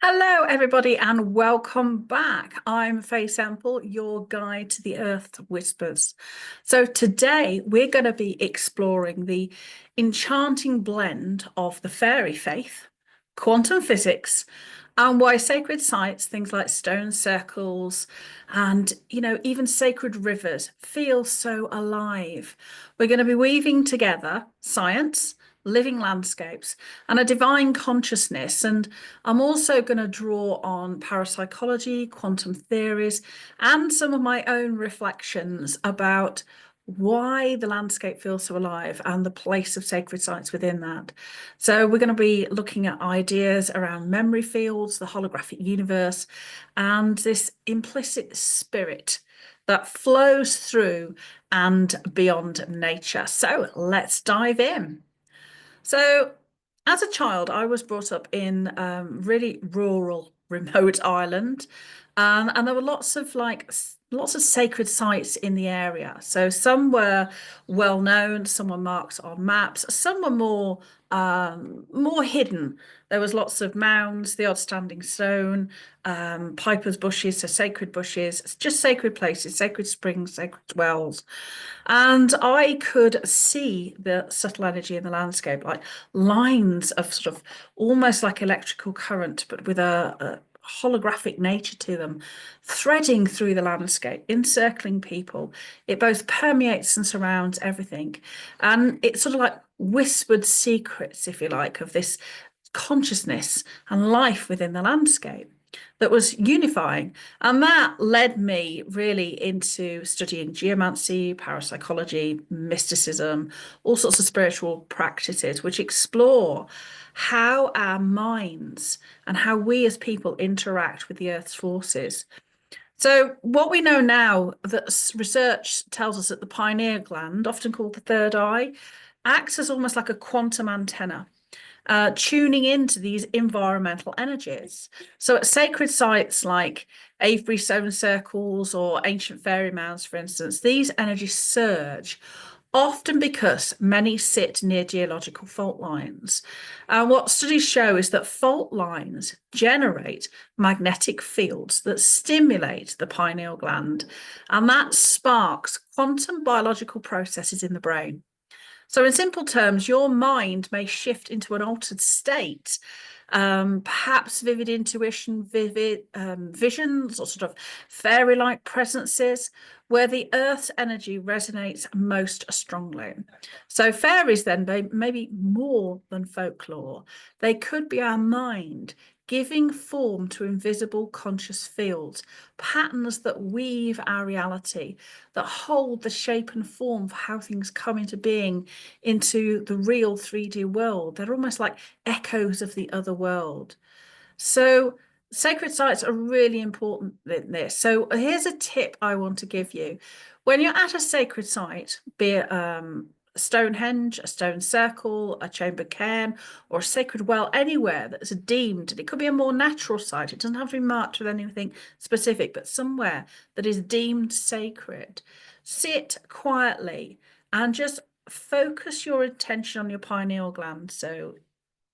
Hello, everybody, and welcome back. I'm Fay Semple, your guide to the Earth Whispers. So today we're going to be exploring the enchanting blend of the fairy faith, quantum physics, and why sacred sites, things like stone circles and, even sacred rivers feel so alive. We're going to be weaving together science, living landscapes, and a divine consciousness. And I'm also going to draw on parapsychology, quantum theories, and some of my own reflections about why the landscape feels so alive and the place of sacred sites within that. So we're going to be looking at ideas around memory fields, the holographic universe, and this implicit spirit that flows through and beyond nature. So let's dive in. So as a child, I was brought up in really rural, remote Ireland, and there were lots of sacred sites in the area. So some were well known, some were marked on maps, some were more hidden. There was lots of mounds, the odd standing stone, piper's bushes, so sacred bushes, just sacred places, sacred springs, sacred wells. And I could see the subtle energy in the landscape, like lines of sort of almost like electrical current, but with a holographic nature to them, threading through the landscape, encircling people. It both permeates and surrounds everything. And it's sort of like whispered secrets, if you like, of this consciousness and life within the landscape that was unifying. And that led me really into studying geomancy, parapsychology, mysticism, all sorts of spiritual practices, which explore how our minds and how we as people interact with the Earth's forces. So, what we know now that research tells us that the pineal gland, often called the third eye, acts as almost like a quantum antenna, tuning into these environmental energies. So at sacred sites like Avebury stone circles or ancient fairy mounds, for instance, these energies surge, often because many sit near geological fault lines. And what studies show is that fault lines generate magnetic fields that stimulate the pineal gland, and that sparks quantum biological processes in the brain. So, in simple terms, your mind may shift into an altered state, perhaps vivid intuition, vivid visions, or sort of fairy like presences, where the earth's energy resonates most strongly. So, fairies then, they may be more than folklore, they could be our mind. Giving form to invisible conscious fields, patterns that weave our reality, that hold the shape and form for how things come into being into the real 3D world. They're almost like echoes of the other world. So sacred sites are really important in this. So here's a tip I want to give you. When you're at a sacred site, be it Stonehenge, a stone circle, a chamber cairn, or a sacred well, anywhere that's deemed, and it could be a more natural site, it doesn't have to be marked with anything specific, but somewhere that is deemed sacred, sit quietly and just focus your attention on your pineal gland. So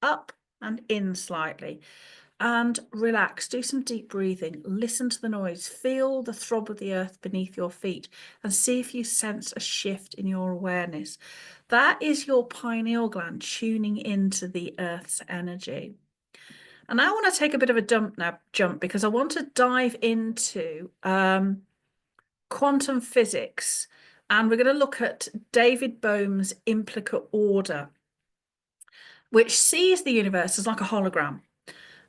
up and in slightly and relax. Do some deep breathing. Listen to the noise. Feel the throb of the earth beneath your feet and see if you sense a shift in your awareness. That is your pineal gland tuning into the earth's energy. And I want to take a bit of a jump because I want to dive into quantum physics. And we're going to look at David Bohm's implicate order, which sees the universe as like a hologram.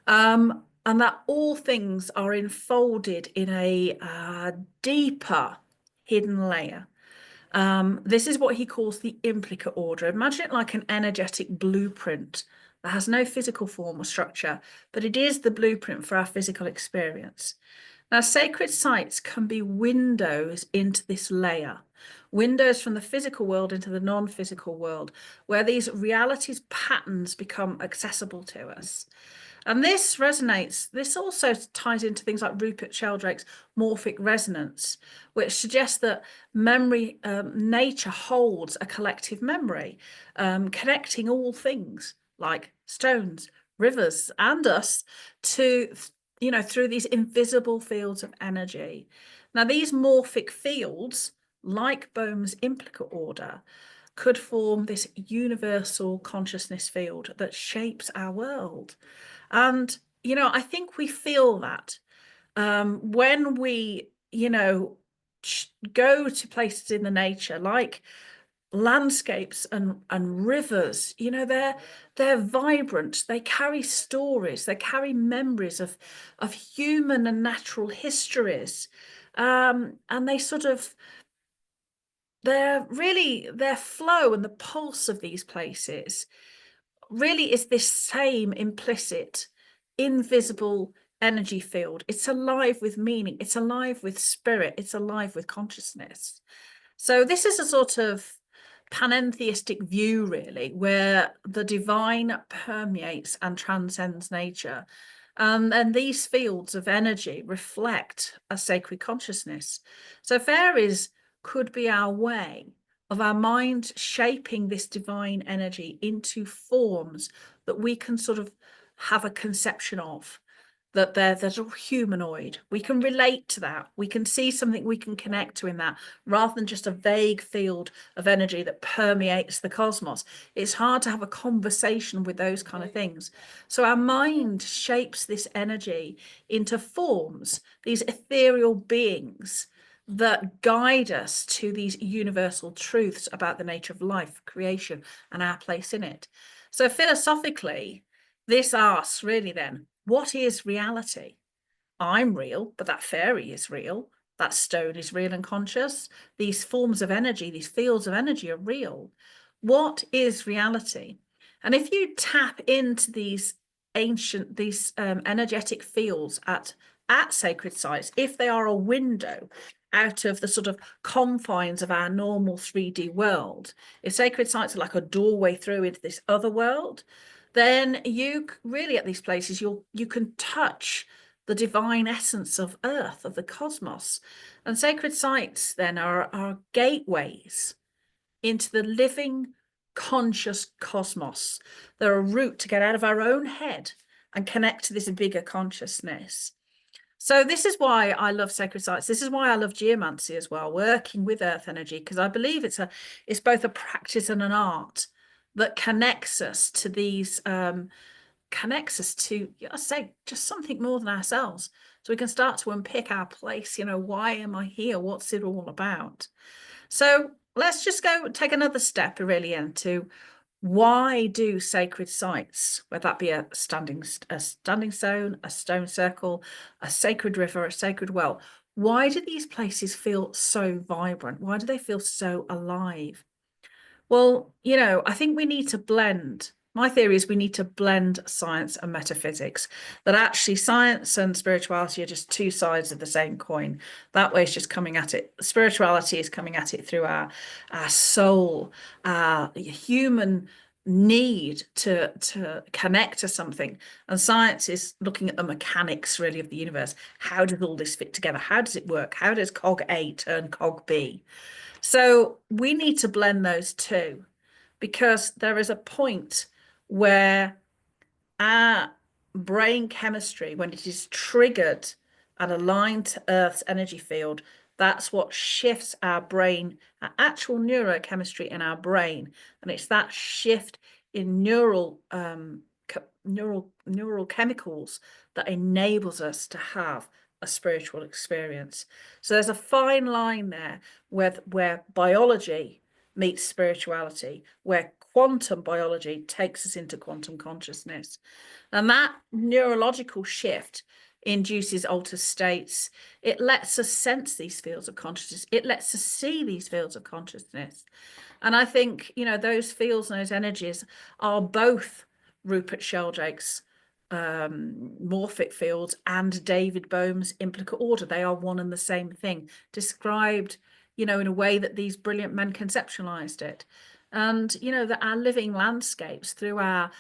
And that all things are enfolded in a deeper hidden layer. This is what he calls the implicate order. Imagine it like an energetic blueprint that has no physical form or structure, but it is the blueprint for our physical experience. Now, sacred sites can be windows into this layer, windows from the physical world into the non-physical world, where these realities patterns become accessible to us. And this resonates, this also ties into things like Rupert Sheldrake's morphic resonance, which suggests that memory, nature holds a collective memory, connecting all things like stones, rivers and us to, through these invisible fields of energy. Now, these morphic fields, like Bohm's implicate order, could form this universal consciousness field that shapes our world. And, I think we feel that when we, go to places in the nature, like landscapes and rivers, they're vibrant, they carry stories, they carry memories of human and natural histories, and they sort of, their flow and the pulse of these places really is this same implicit, invisible energy field. It's alive with meaning, it's alive with spirit, it's alive with consciousness. So this is a sort of panentheistic view, really, where the divine permeates and transcends nature. And these fields of energy reflect a sacred consciousness. So fairies could be our way of our mind shaping this divine energy into forms that we can sort of have a conception of, that there's a humanoid. We can relate to that. We can see something we can connect to in that, rather than just a vague field of energy that permeates the cosmos. It's hard to have a conversation with those kind of things. So our mind shapes this energy into forms, these ethereal beings that guide us to these universal truths about the nature of life, creation, and our place in it. So philosophically, this asks really then, what is reality? I'm real, but that fairy is real. That stone is real and conscious. These forms of energy, these fields of energy are real. What is reality? And if you tap into these energetic fields at sacred sites, if they are a window out of the sort of confines of our normal 3D world, if sacred sites are like a doorway through into this other world, then you really, at these places, you can touch the divine essence of earth, of the cosmos. And sacred sites then are gateways into the living conscious cosmos. They're a route to get out of our own head and connect to this bigger consciousness. So this is why I love sacred sites. This is why I love geomancy as well, working with earth energy, because I believe it's both a practice and an art that connects us to these, I say, just something more than ourselves. So we can start to unpick our place. Why am I here? What's it all about? So let's just go take another step really into, why do sacred sites, whether that be a standing stone, a stone circle, a sacred river, a sacred well, why do these places feel so vibrant? Why do they feel so alive? Well, I think we need to blend. My theory is we need to blend science and metaphysics, that actually science and spirituality are just two sides of the same coin. That way it's just coming at it. Spirituality is coming at it through our soul, our human need to connect to something. And science is looking at the mechanics really of the universe. How does all this fit together? How does it work? How does cog A turn cog B? So we need to blend those two, because there is a point where our brain chemistry, when it is triggered and aligned to Earth's energy field, that's what shifts our brain, our actual neurochemistry in our brain. And it's that shift in neural chemicals that enables us to have a spiritual experience. So there's a fine line there where biology meets spirituality, where quantum biology takes us into quantum consciousness. And that neurological shift induces altered states. It lets us sense these fields of consciousness. It lets us see these fields of consciousness. And I think, those fields and those energies are both Rupert Sheldrake's morphic fields and David Bohm's implicate order. They are one and the same thing, described, in a way that these brilliant men conceptualized it. And, that our living landscapes through our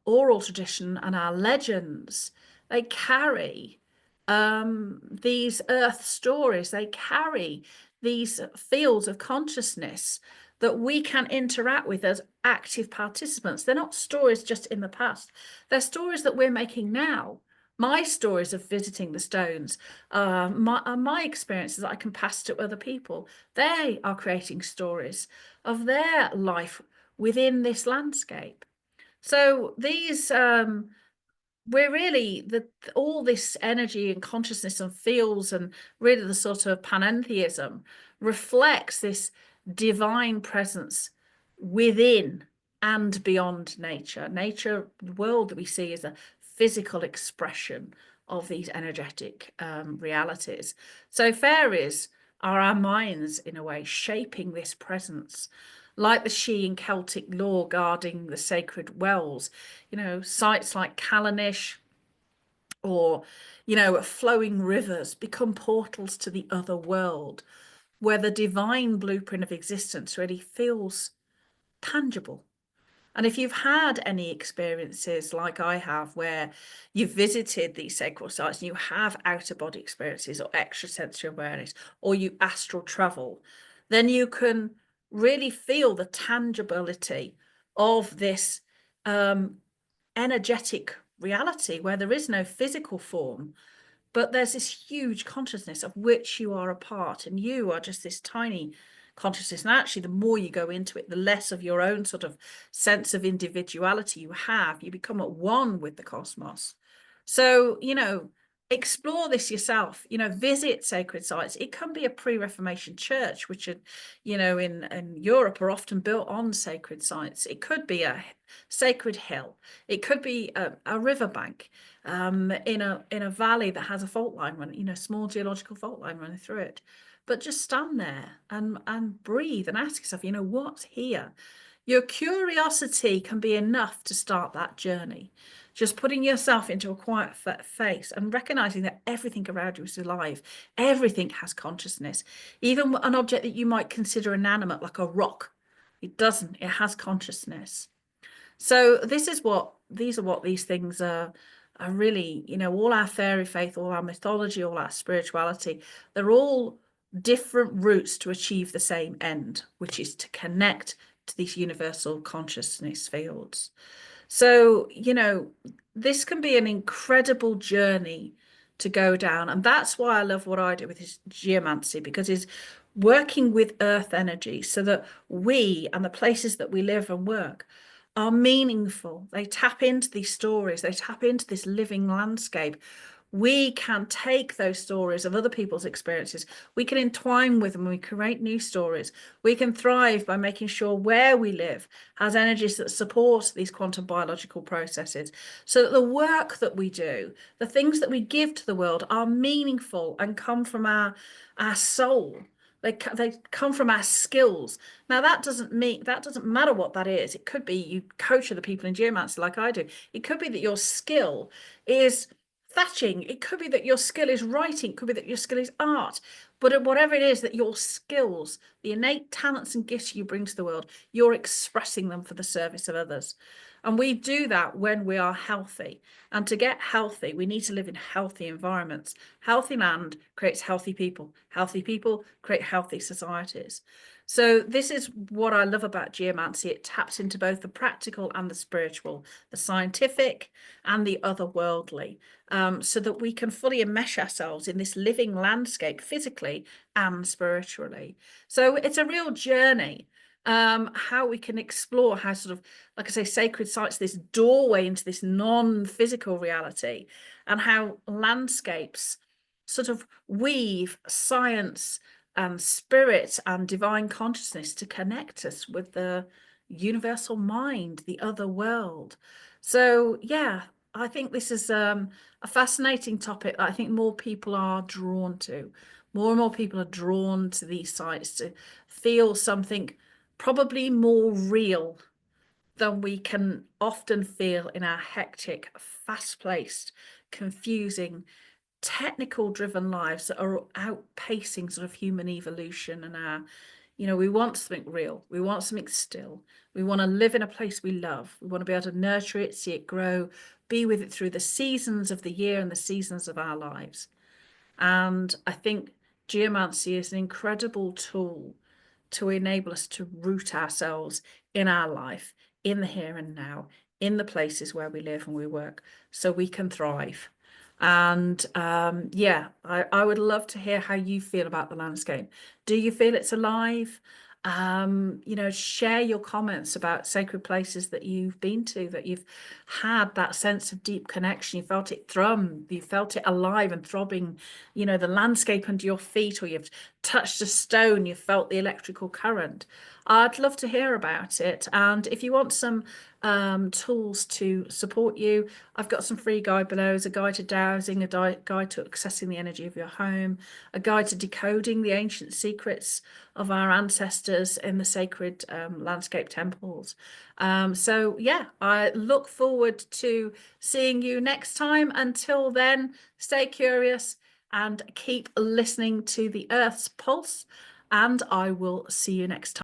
oral tradition and our legends, they carry these earth stories, they carry these fields of consciousness that we can interact with as active participants. They're not stories just in the past. They're stories that we're making now. My stories of visiting the stones, my experiences that I can pass to other people. They are creating stories of their life within this landscape. So these we're really all this energy and consciousness and feels, and really the sort of panentheism reflects this divine presence within and beyond nature. Nature, the world that we see, is a physical expression of these energetic realities. So fairies are our minds, in a way, shaping this presence, like the she in Celtic lore guarding the sacred wells. Sites like Callanish or, flowing rivers become portals to the other world, where the divine blueprint of existence really feels tangible. And if you've had any experiences like I have, where you've visited these sacred sites and you have outer body experiences or extrasensory awareness, or you astral travel, then you can really feel the tangibility of this energetic reality where there is no physical form, but there's this huge consciousness of which you are a part, and you are just this tiny consciousness. And actually, the more you go into it, the less of your own sort of sense of individuality you have. You become at one with the cosmos. So, explore this yourself. Visit sacred sites. It can be a pre-Reformation church, which are, in Europe, are often built on sacred sites. It could be a sacred hill. It could be a riverbank in a valley that has a fault line running, small geological fault line running through it. But just stand there and breathe and ask yourself, what's here? Your curiosity can be enough to start that journey. Just putting yourself into a quiet face and recognizing that everything around you is alive. Everything has consciousness. Even an object that you might consider inanimate, like a rock, it doesn't. It has consciousness. So these are what these things are really, all our fairy faith, all our mythology, all our spirituality, they're all different routes to achieve the same end, which is to connect to these universal consciousness fields. So, this can be an incredible journey to go down. And that's why I love what I do with this geomancy, because it's working with earth energy so that we and the places that we live and work are meaningful. They tap into these stories, they tap into this living landscape. We can take those stories of other people's experiences, we can entwine with them, we create new stories. We can thrive by making sure where we live has energies that support these quantum biological processes, so that the work that we do, the things that we give to the world, are meaningful and come from our soul. They come from our skills. Now, that doesn't matter what that is. It could be you coach other people in geomancy like I do. It could be that your skill is thatching. It could be that your skill is writing. It could be that your skill is art. But whatever it is, that your skills, the innate talents and gifts you bring to the world, you're expressing them for the service of others. And we do that when we are healthy. And to get healthy, we need to live in healthy environments. Healthy land creates healthy people. Healthy people create healthy societies. So this is what I love about geomancy. It taps into both the practical and the spiritual, the scientific and the otherworldly, so that we can fully enmesh ourselves in this living landscape, physically and spiritually. So it's a real journey. How we can explore how, sort of, like I say, sacred sites, this doorway into this non-physical reality, and how landscapes sort of weave science and spirit and divine consciousness to connect us with the universal mind, the other world. So yeah, I think this is a fascinating topic that I think more people are drawn to. More and more people are drawn to these sites to feel something probably more real than we can often feel in our hectic, fast-paced, confusing, technical driven lives that are outpacing sort of human evolution. And we want something real, we want something still, we want to live in a place we love, we want to be able to nurture it, see it grow, be with it through the seasons of the year and the seasons of our lives. And I think geomancy is an incredible tool to enable us to root ourselves in our life, in the here and now, in the places where we live and we work, so we can thrive. And yeah, I would love to hear how you feel about the landscape. Do you feel it's alive? You know, share your comments about sacred places that you've been to, that you've had that sense of deep connection. You felt it thrum, you felt it alive and throbbing, you know, the landscape under your feet, or you've touched a stone, you felt the electrical current. I'd love to hear about it. And if you want some tools to support you, I've got some free guide below. There's a guide to dowsing, a guide to accessing the energy of your home, a guide to decoding the ancient secrets of our ancestors in the sacred landscape temples. So yeah, I look forward to seeing you next time. Until then, stay curious and keep listening to the Earth's pulse, and I will see you next time.